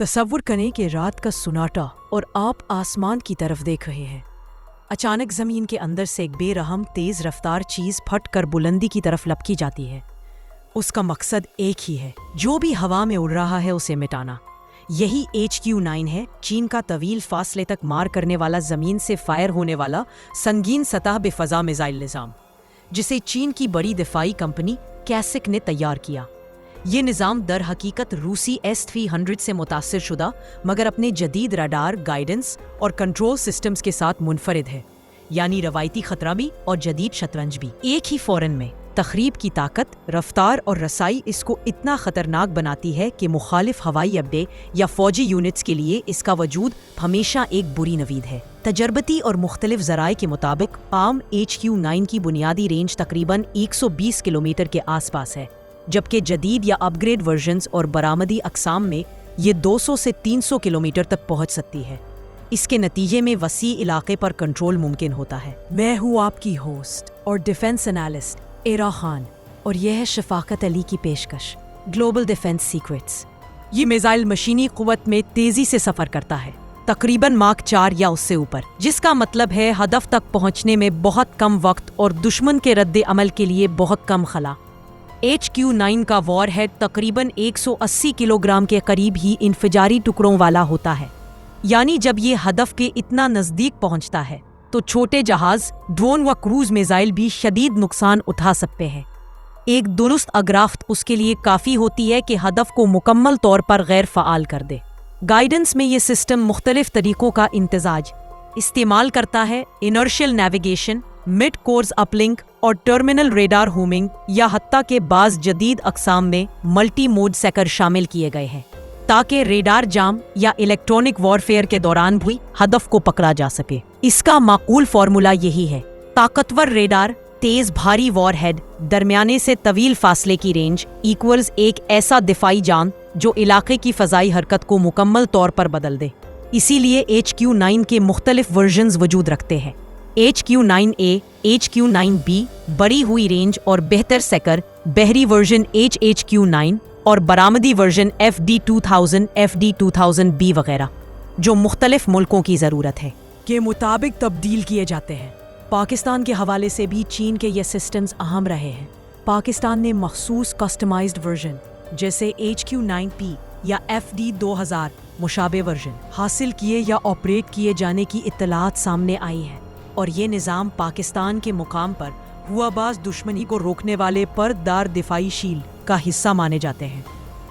تصور کریں کہ رات کا سناٹا اور آپ آسمان کی طرف دیکھ رہے ہیں۔ اچانک زمین کے اندر سے ایک بے رحم تیز رفتار چیز پھٹ کر بلندی کی طرف لپکی جاتی ہے۔ اس کا مقصد ایک ہی ہے، جو بھی ہوا میں اڑ رہا ہے اسے مٹانا۔ یہی HQ-9 ہے، چین کا طویل فاصلے تک مار کرنے والا زمین سے فائر ہونے والا سنگین سطح بے فضا میزائل نظام، جسے چین کی بڑی دفاعی کمپنی کیسک نے تیار کیا۔ یہ نظام در حقیقت روسی S-300 سے متاثر شدہ مگر اپنے جدید راڈار، گائیڈنس اور کنٹرول سسٹمز کے ساتھ منفرد ہے، یعنی روایتی خطرہ بھی اور جدید شطرنج بھی ایک ہی فورن میں۔ تخریب کی طاقت، رفتار اور رسائی اس کو اتنا خطرناک بناتی ہے کہ مخالف ہوائی اڈے یا فوجی یونٹس کے لیے اس کا وجود ہمیشہ ایک بری نوید ہے۔ تجرباتی اور مختلف ذرائع کے مطابق عام HQ-9 کی بنیادی رینج تقریباً 120 کلومیٹر کے آس پاس ہے، جبکہ جدید یا اپ گریڈ ورژنز اور برآمدی اقسام میں یہ 200 سے 300 کلومیٹر تک پہنچ سکتی ہے۔ اس کے نتیجے میں وسیع علاقے پر کنٹرول ممکن ہوتا ہے۔ میں ہوں آپ کی ہوسٹ اور ڈیفنس انالسٹ ایرا خان، اور یہ ہے شفاقت علی کی پیشکش گلوبل ڈیفنس سیکرٹس۔ یہ میزائل مشینی قوت میں تیزی سے سفر کرتا ہے، تقریباً ماک 4 یا اس سے اوپر، جس کا مطلب ہے ہدف تک پہنچنے میں بہت کم وقت اور دشمن کے رد عمل کے لیے بہت کم خلا۔ HQ-9 کا وار ہیڈ تقریباً 180 کلو گرام کے قریب ہی انفجاری ٹکڑوں والا ہوتا ہے، یعنی جب یہ ہدف کے اتنا نزدیک پہنچتا ہے تو چھوٹے جہاز، ڈرون و کروز میزائل بھی شدید نقصان اٹھا سکتے ہیں۔ ایک درست اگرافت اس کے لیے کافی ہوتی ہے کہ ہدف کو مکمل طور پر غیر فعال کر دے۔ گائیڈنس میں یہ سسٹم مختلف طریقوں کا امتزاج استعمال کرتا ہے، انرشل نیویگیشن، مڈ کورس اپ لنک اور ٹرمینل ریڈار ہومنگ، یا حتیٰ کہ بعض جدید اقسام میں ملٹی موڈ سیکر شامل کیے گئے ہیں تاکہ ریڈار جام یا الیکٹرونک وارفیئر کے دوران بھی ہدف کو پکڑا جا سکے۔ اس کا معقول فارمولا یہی ہے: طاقتور ریڈار، تیز بھاری وار ہیڈ، درمیانے سے طویل فاصلے کی رینج ایکولز ایک ایسا دفاعی جام جو علاقے کی فضائی حرکت کو مکمل طور پر بدل دے۔ اسی لیے HQ-9 کے مختلف ورژنز وجود رکھتے ہیں۔ HQ-9A، HQ-9B بڑی ہوئی رینج اور بہتر سیکر، بحری ورژن HQ-9 اور برآمدی ورژن FD-2000، FD-2000B وغیرہ، جو مختلف ملکوں کی ضرورت ہے کے مطابق تبدیل کیے جاتے ہیں۔ پاکستان کے حوالے سے بھی چین کے یہ سسٹمز اہم رہے ہیں۔ پاکستان نے مخصوص کسٹمائزڈ ورژن جیسے HQ-9P یا FD-2000 مشابہ ورژن حاصل کیے یا آپریٹ کیے جانے کی اطلاعات سامنے آئی ہیں، اور یہ نظام پاکستان کے مقام پر ہوا باز دشمنی کو روکنے والے پردار دفاعی شیلڈ کا حصہ مانے جاتے ہیں۔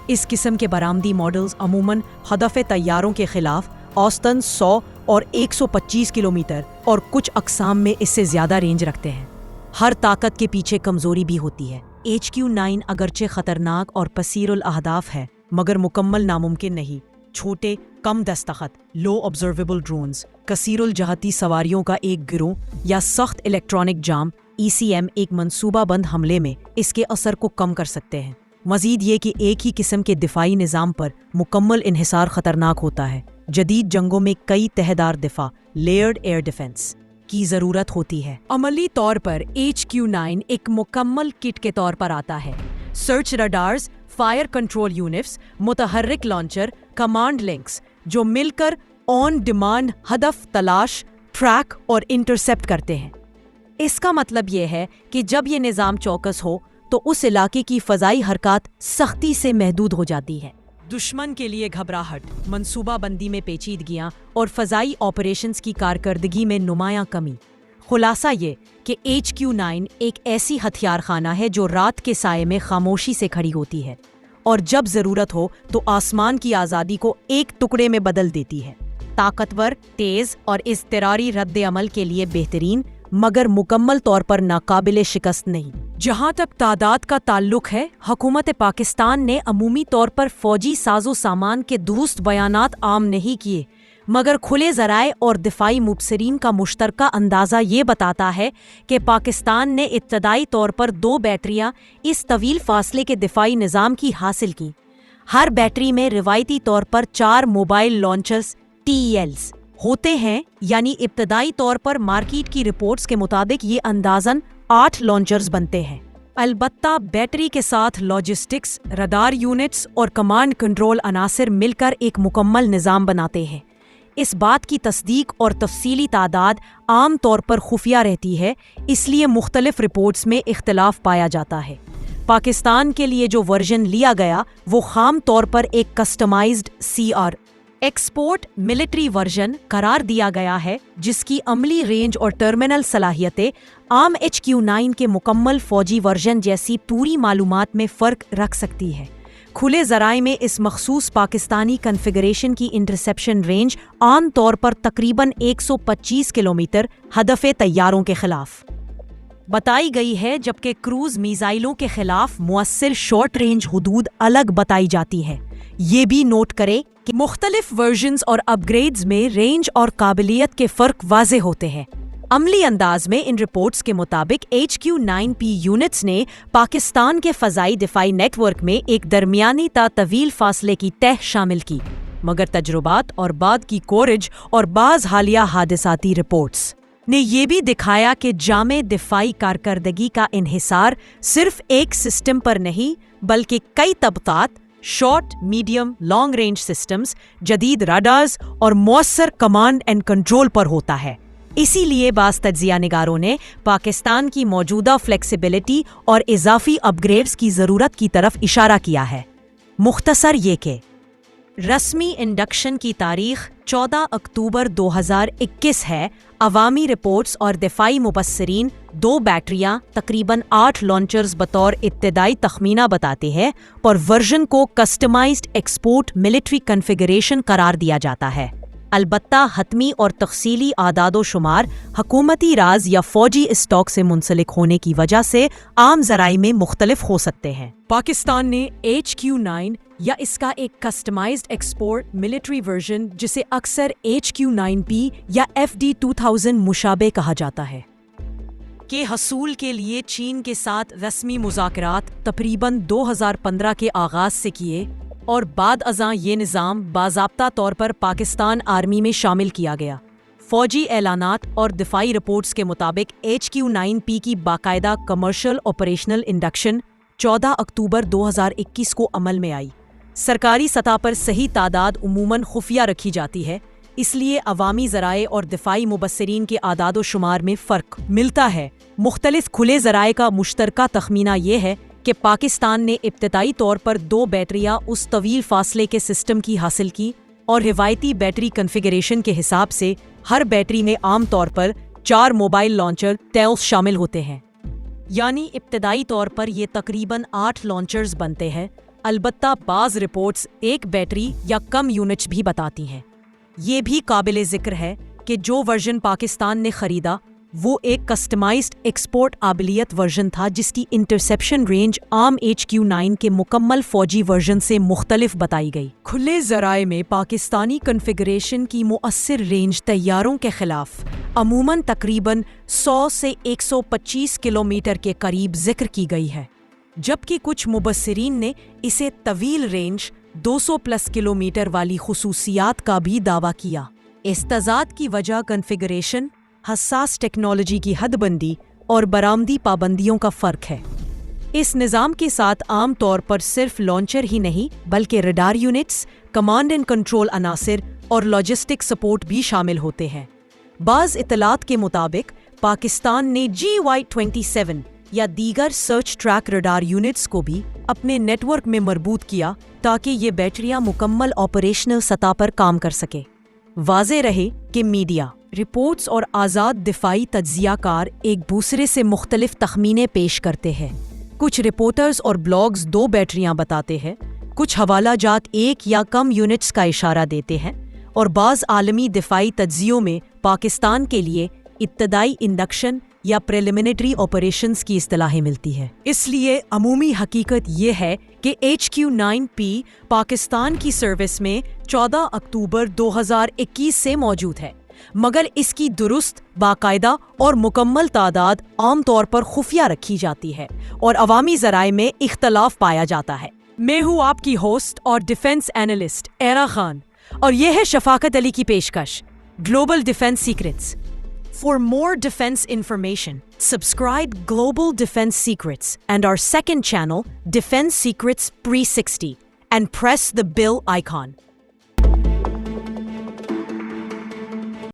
اس قسم کے برآمدی ماڈلز عموماً ہدف طیاروں کے خلاف اوسطاً 100 اور 125 کلومیٹر اور کچھ اقسام میں اس سے زیادہ رینج رکھتے ہیں۔ ہر طاقت کے پیچھے کمزوری بھی ہوتی ہے۔ HQ-9 اگرچہ خطرناک اور پسیر الاہداف ہے، مگر مکمل ناممکن نہیں۔ چھوٹے، کم دستخط، لو آبزرویبل ڈرونز، کثیر الجہتی سواریوں کا ایک گروہ یا سخت الیکٹرانک جام ECM ایک منصوبہ بند حملے میں اس کے اثر کو کم کر سکتے ہیں۔ مزید یہ کہ ایک ہی قسم کے دفاعی نظام پر مکمل انحصار خطرناک ہوتا ہے۔ جدید جنگوں میں کئی تہدار دفاع، لیئرڈ ایئر ڈیفنس کی ضرورت ہوتی ہے۔ عملی طور پر HQ-9 ایک مکمل کٹ کے طور پر آتا ہے۔ سرچ راڈارز، فائر کنٹرول یونٹس، متحرک لانچر، کمانڈ لنکس، جو مل کر آن ڈیمانڈ ہدف تلاش، ٹریک اور انٹرسیپٹ کرتے ہیں۔ اس کا مطلب یہ ہے کہ جب یہ نظام چوکس ہو تو اس علاقے کی فضائی حرکات سختی سے محدود ہو جاتی ہے۔ دشمن کے لیے گھبراہٹ، منصوبہ بندی میں پیچیدگیاں اور فضائی آپریشنز کی کارکردگی میں نمایاں کمی۔ خلاصہ یہ کہ HQ-9 ایک ایسی ہتھیار خانہ ہے جو رات کے سائے میں خاموشی سے کھڑی ہوتی ہے، اور جب ضرورت ہو تو آسمان کی آزادی کو ایک ٹکڑے میں بدل دیتی ہے۔ طاقتور، تیز اور اضطراری رد عمل کے لیے بہترین، مگر مکمل طور پر ناقابل شکست نہیں۔ جہاں تک تعداد کا تعلق ہے، حکومت پاکستان نے عمومی طور پر فوجی ساز و سامان کے درست بیانات عام نہیں کیے، مگر کھلے ذرائع اور دفاعی مبصرین کا مشترکہ اندازہ یہ بتاتا ہے کہ پاکستان نے ابتدائی طور پر 2 بیٹریاں اس طویل فاصلے کے دفاعی نظام کی حاصل کی۔ ہر بیٹری میں روایتی طور پر 4 موبائل لانچرز TELs ہوتے ہیں، یعنی ابتدائی طور پر مارکیٹ کی رپورٹس کے مطابق یہ اندازاً 8 لانچرز بنتے ہیں۔ البتہ بیٹری کے ساتھ لاجسٹکس، رڈار یونٹس اور کمانڈ کنٹرول عناصر مل کر ایک مکمل نظام بناتے ہیں۔ اس بات کی تصدیق اور تفصیلی تعداد عام طور پر خفیہ رہتی ہے، اس لیے مختلف رپورٹس میں اختلاف پایا جاتا ہے۔ پاکستان کے لیے جو ورژن لیا گیا وہ خام طور پر ایک customized CR export military version قرار دیا گیا ہے، جس کی عملی رینج اور ٹرمینل صلاحیتیں عام HQ9 کے مکمل فوجی ورژن جیسی پوری معلومات میں فرق رکھ سکتی ہے۔ کھلے ذرائع میں اس مخصوص پاکستانی کنفیگریشن کی انٹرسیپشن رینج عام طور پر تقریباً 125 کلومیٹر ہدف طیاروں کے خلاف بتائی گئی ہے، جبکہ کروز میزائلوں کے خلاف مؤثر شارٹ رینج حدود الگ بتائی جاتی ہے۔ یہ بھی نوٹ کریں کہ مختلف ورژنز اور اپ گریڈز میں رینج اور قابلیت کے فرق واضح ہوتے ہیں۔ عملی انداز میں ان رپورٹس کے مطابق HQ9P یونٹس نے پاکستان کے فضائی دفاعی نیٹ ورک میں ایک درمیانی تا طویل فاصلے کی تہ شامل کی، مگر تجربات اور بعد کی کوریج اور بعض حالیہ حادثاتی رپورٹس نے یہ بھی دکھایا کہ جامع دفاعی کارکردگی کا انحصار صرف ایک سسٹم پر نہیں بلکہ کئی طبقات، short, medium, long range systems, جدید راڈارز اور مؤثر کمانڈ اینڈ کنٹرول پر ہوتا ہے۔ اسی لیے بعض تجزیہ نگاروں نے پاکستان کی موجودہ فلیکسیبلٹی اور اضافی اپ گریڈز کی ضرورت کی طرف اشارہ کیا ہے۔ مختصر یہ کہ رسمی انڈکشن کی تاریخ 14 اکتوبر 2021 ہے۔ عوامی رپورٹس اور دفاعی مبصرین 2 بیٹریاں تقریباً 8 لانچرز بطور ابتدائی تخمینہ بتاتے ہیں اور ورژن کو کسٹمائزڈ ایکسپورٹ ملٹری کنفیگریشن قرار دیا جاتا ہے۔ البتہ حتمی اور تفصیلی اعداد و شمار حکومتی راز یا فوجی اسٹاک سے منسلک ہونے کی وجہ سے عام ذرائع میں مختلف ہو سکتے ہیں۔ پاکستان نے HQ9 یا اس کا ایک کسٹمائزڈ ایکسپورٹ ملٹری ورژن، جسے اکثر HQ9P یا FD2000 مشابہ کہا جاتا ہے، کے حصول کے لیے چین کے ساتھ رسمی مذاکرات تقریباً 2015 کے آغاز سے کیے اور بعد ازاں یہ نظام باضابطہ طور پر پاکستان آرمی میں شامل کیا گیا۔ فوجی اعلانات اور دفاعی رپورٹس کے مطابق HQ9P کی باقاعدہ کمرشل آپریشنل انڈکشن 14 اکتوبر 2021 کو عمل میں آئی۔ سرکاری سطح پر صحیح تعداد عموماً خفیہ رکھی جاتی ہے، اس لیے عوامی ذرائع اور دفاعی مبصرین کے اعداد و شمار میں فرق ملتا ہے۔ مختلف کھلے ذرائع کا مشترکہ تخمینہ یہ ہے کہ پاکستان نے ابتدائی طور پر 2 بیٹریاں اس طویل فاصلے کے سسٹم کی حاصل کی اور روایتی بیٹری کنفیگریشن کے حساب سے ہر بیٹری میں عام طور پر 4 موبائل لانچر ٹیلس شامل ہوتے ہیں، یعنی ابتدائی طور پر یہ تقریباً 8 لانچرز بنتے ہیں۔ البتہ بعض رپورٹس ایک بیٹری یا کم یونٹس بھی بتاتی ہیں۔ یہ بھی قابل ذکر ہے کہ جو ورژن پاکستان نے خریدا وہ ایک کسٹمائزڈ ایکسپورٹ قابلیت ورژن تھا، جس کی انٹرسیپشن رینج عام HQ9 کے مکمل فوجی ورژن سے مختلف بتائی گئی۔ کھلے ذرائع میں پاکستانی کنفیگریشن کی مؤثر رینج طیاروں کے خلاف عموماً تقریباً 100 سے 125 کلومیٹر کے قریب ذکر کی گئی ہے، جبکہ کچھ مبصرین نے اسے طویل رینج 200 پلس کلومیٹر والی خصوصیات کا بھی دعویٰ کیا۔ اس تضاد کی وجہ کنفیگریشن، حساس ٹیکنالوجی کی حد بندی اور برآمدی پابندیوں کا فرق ہے۔ اس نظام کے ساتھ عام طور پر صرف لانچر ہی نہیں بلکہ radar units, command and control عناصر اور لاجسٹک سپورٹ بھی شامل ہوتے ہیں۔ بعض اطلاعات کے مطابق پاکستان نے GY-27 یا دیگر سرچ ٹریک ریڈار یونٹس کو بھی اپنے نیٹ ورک میں مربوط کیا تاکہ یہ بیٹریاں مکمل آپریشنل سطح پر کام کر سکے۔ واضح رہے کہ میڈیا رپورٹس اور آزاد دفاعی تجزیہ کار ایک دوسرے سے مختلف تخمینے پیش کرتے ہیں۔ کچھ رپورٹرز اور بلاگز 2 بیٹریاں بتاتے ہیں، کچھ حوالہ جات 1 یا کم یونٹس کا اشارہ دیتے ہیں، اور بعض عالمی دفاعی تجزیوں میں پاکستان کے لیے ابتدائی انڈکشن یا پریلیمنری آپریشنز کی اصطلاحیں ملتی ہے۔ اس لیے عمومی حقیقت یہ ہے کہ HQ9P پاکستان کی سروس میں 14 اکتوبر 2021 سے موجود ہے، مگر اس کی درست، باقاعدہ اور مکمل تعداد عام طور پر خفیہ رکھی جاتی ہے اور عوامی ذرائع میں اختلاف پایا جاتا ہے۔ میں ہوں آپ کی ہوسٹ اور ڈیفنس اینالسٹ ایرا خان، اور یہ ہے شفاقت علی کی پیشکش global defence secrets. For more defense information, subscribe Global Defense Secrets and our second channel, Defense Secrets 360, and press the bell icon.